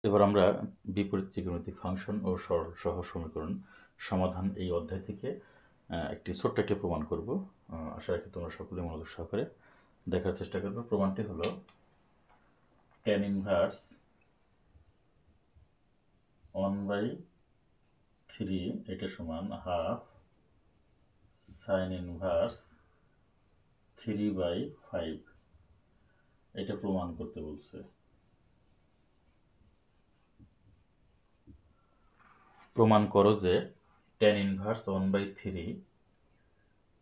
এবার আমরা বিপরীত ত্রিকোণমিতিক ফাংশন ও সরল সহজ সমীকরণ সমাধান এই অধ্যায় থেকে একটি ছোট্ট একটি প্রমাণ করব। আশা রাখি তোমরা সকলে মনোযোগ সহকারে দেখার চেষ্টা করবে। প্রমাণটি হলো tan ইনভার্স 1/3 এটা সমান হাফ sin ইনভার্স 3/5 এটা প্রমাণ করতে বলছে। প্রমাণ করো যে tan inverse 1/3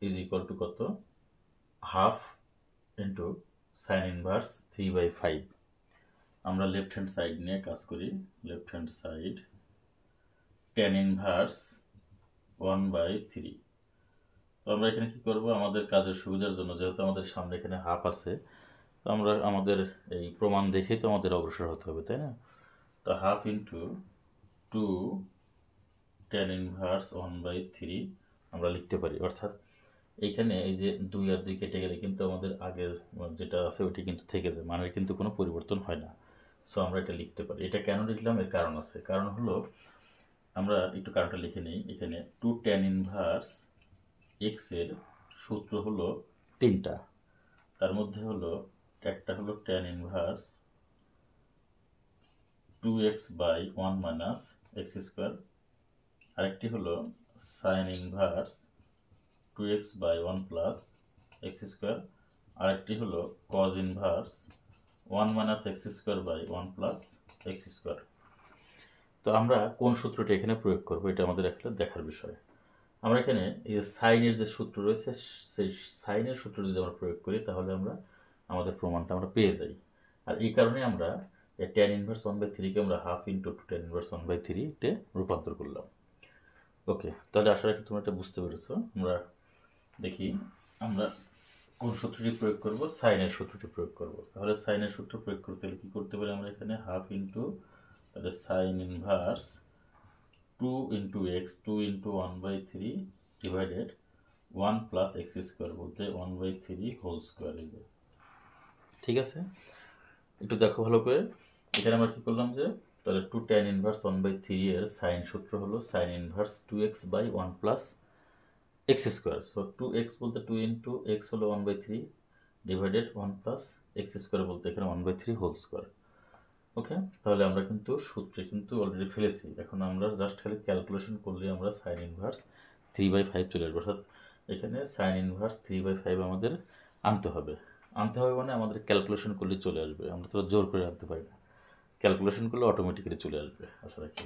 is equal to কত, হাফ ইন্টু সাইন ইনভার্স 3/5। আমরা লেফট হ্যান্ড সাইড নিয়ে কাজ করি। Left hand side tan inverse 1/3। তো আমরা এখানে কি করব, আমাদের কাজের সুবিধার জন্য যেহেতু আমাদের সামনে এখানে হাফ আছে, তো আমরা আমাদের এই প্রমাণ দেখেই তো আমাদের অগ্রসর হতে হবে, তাই না? তো হাফ ইন্টু 2 tan ইনভার্স 1/3 আমরা লিখতে পারি। অর্থাৎ এইখানে এই যে 2 আর 2 কেটে গেলে কিন্তু আমাদের আগের যেটা আছে ওইটি কিন্তু থেকে যায়, মানের কিন্তু কোনো পরিবর্তন হয় না। সো আমরা এটা লিখতে পারি। এটা কেন লিখলাম, এর কারণ আছে। কারণ হলো, আমরা একটু কারণটা লিখে নিই। এখানে 2 tan ইনভার্স এক্স এর সূত্র হলো 3টা। তার মধ্যে হলো একটা হলো tan inverse 2x/1 minus x square, আরেকটি হলো sine inverse 2x/1 plus x square, আরেকটি হলো cos inverse 1 minus x square plus x square. তো আমরা কোন সূত্রটি এখানে প্রয়োগ করব, এটা আমাদের একটা দেখার বিষয়। আমরা এখানে এই যে সাইনের যে সূত্র রয়েছে, সেই সাইনের সূত্র যদি আমরা প্রয়োগ করি তাহলে আমরা আমাদের প্রমাণটা আমরা পেয়ে যাই। আর এই কারণে আমরা tan ইনভার্স 1/3 কে আমরা হাফ ইন্টু tan ইনভার্স 1/3 তে রূপান্তর করলাম। ওকে, তাহলে আশা রাখি তোমরা এটা বুঝতে পেরেছো। আমরা দেখি আমরা কোন সূত্রটি প্রয়োগ করব, সাইনের সূত্রটি প্রয়োগ করব। তাহলে সাইনের সূত্র প্রয়োগ করতে হলে কি করতে পারি, আমরা এখানে হাফ ইন্টু তাহলে sign inverse 2 into x 2 into 1/3 divided 1 plus x square বলতে 1/3 হোল স্কোয়ার। ঠিক আছে, একটু দেখো ভালো করে। এখানে আমরা কি করলাম যে তাহলে 2 tan ইনভার্স 1/3 এর সাইন সূত্র হলো sine inverse 2x/1 plus x square. So 2x বলতে 2 ইন্টু এক্স হলো 1/3 ডিভাইডেড 1 প্লাস এক্স স্কোয়ার বলতে এখানে 1/3 হোল স্কোয়ার। ওকে, তাহলে আমরা কিন্তু সূত্রে কিন্তু অলরেডি ফেলেছি। এখন আমরা জাস্ট খালি ক্যালকুলেশন করলে আমরা সাইন ইনভার্স 3/5 চলে আসবে। অর্থাৎ এখানে সাইন ইনভার্স 3/5 আমাদের আনতে হবে। মানে আমাদের ক্যালকুলেশন করলে চলে আসবে, আমরা তো জোর করে আনতে পারি না। ক্যালকুলেশন করলে অটোমেটিক্যালি চলে আসবে আশা রাখি।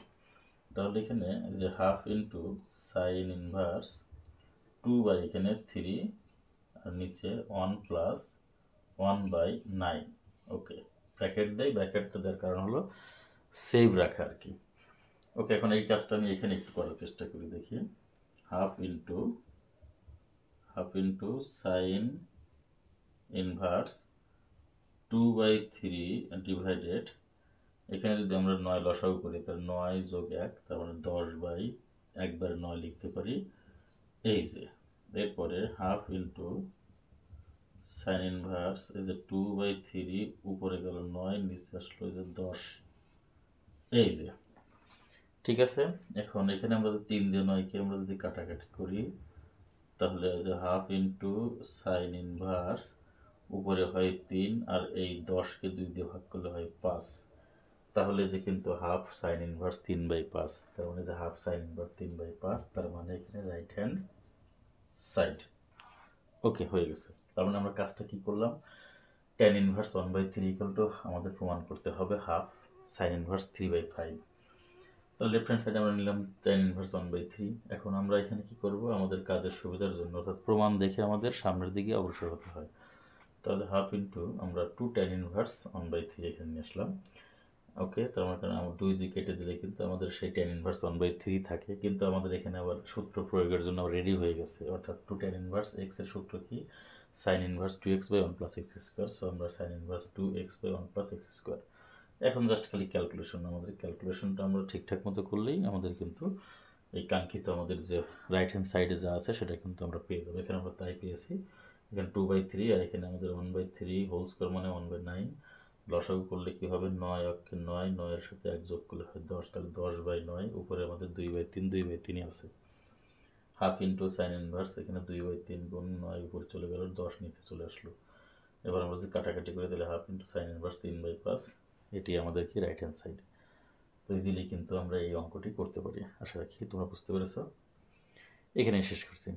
তাহলে এখানে যে হাফ ইন্টু সাইন ইনভার্স 2/3 আর নিচে 1 প্লাস 1/9। ওকে, ব্র্যাকেট দেয়, ব্র্যাকেটটা দেওয়ার কারণ হলো সেভ রাখা আর কি। ওকে, এখন এই কাজটা আমি এখানে একটু করার চেষ্টা করি, দেখি। Half into sign inverse 2/3 divided, এখানে যদি আমরা 9 লসাগু করি তাহলে 9 যোগ 1 তার মানে 10/1/9 লিখতে পারি। এই যে এরপরে হাফ ইন্টু সাইন ইনভার্স এই যে 2/3 উপরে গেল 9, নিচে আসলো এই যে 10। এই যে ঠিক আছে। এখন এখানে আমরা যদি 3 দিয়ে 9কে আমরা যদি কাটাকাটি করি তাহলে যে হাফ ইন্টু সাইন ইনভার্স উপরে হয় 3 আর এই 10কে 2 দিয়ে ভাগ করলে হয় 5। তাহলে যে কিন্তু হাফ সাইন ইনভার্স 3/5, তার মানে যে হাফ সাইন ইনভার্স 3/5, তার মানে এখানে রাইট হ্যান্ড সাইড। ওকে, হয়ে গেছে। তার মানে আমরা কাজটা কি করলাম, tan ইনভার্স 1/3 ইকুয়াল টু আমাদের প্রমাণ করতে হবে হাফ সাইন ইনভার্স 3/5। তাহলে লেফট হ্যান্ড সাইডে আমরা নিলাম tan ইনভার্স 1/3। এখন আমরা এখানে কি করব, আমাদের কাজের সুবিধার জন্য অর্থাৎ প্রমাণ দেখে আমাদের সামনের দিকে অগ্রসর হতে হয়। তাহলে হাফ ইন্টু আমরা 2 tan ইনভার্স 1/3 এখানে নিয়ে আসলাম। ওকে, তার মানে আমরা 2 দিয়ে কেটে দিলে কিন্তু আমাদের সেই tan ইনভার্স 1/3 থাকে, কিন্তু আমাদের এখানে আবার সূত্র প্রয়োগের জন্য রেডি হয়ে গেছে। অর্থাৎ 2 tan ইনভার্স এক্স এর সূত্র কি, sine inverse 2x/1 plus x square. So আমরা sine inverse 2x/1 plus x square. এখন জাস্ট খালি ক্যালকুলেশন, আমাদের ক্যালকুলেশনটা আমরা ঠিকঠাক মতো করলেই আমাদের কিন্তু এই কাঙ্ক্ষিত আমাদের যে রাইট হ্যান্ড সাইডে যা আছে সেটা কিন্তু আমরা পেয়ে যাবো। এখানে আমরা তাই পেয়েছি। এখানে 2/3 আর এখানে আমাদের 1/3 হোল স্কোয়ার মানে 1/9 লসাগু করলে কি হবে, 9 অক্ষে 9, 9-এর সাথে 1 যোগ করলে হয় 10, তাহলে 10/9, উপরে আমাদের 2/3, 2/3 আছে। হাফ ইন্টু সাইন ইনভার্স, এখানে 2/3 গুণ 9 উপরে চলে গেল, 10 নিচে চলে আসলো। এবার আমরা যদি কাটাকাটি করে তাহলে হাফ ইন্টু সাইন ইনভার্স 3/5, এটি আমাদের কি রাইট হ্যান্ড সাইড। তো ইজিলি কিন্তু আমরা এই অঙ্কটি করতে পারি। আশা রাখি তোমরা বুঝতে পেরেছ। এখানেই শেষ করছি।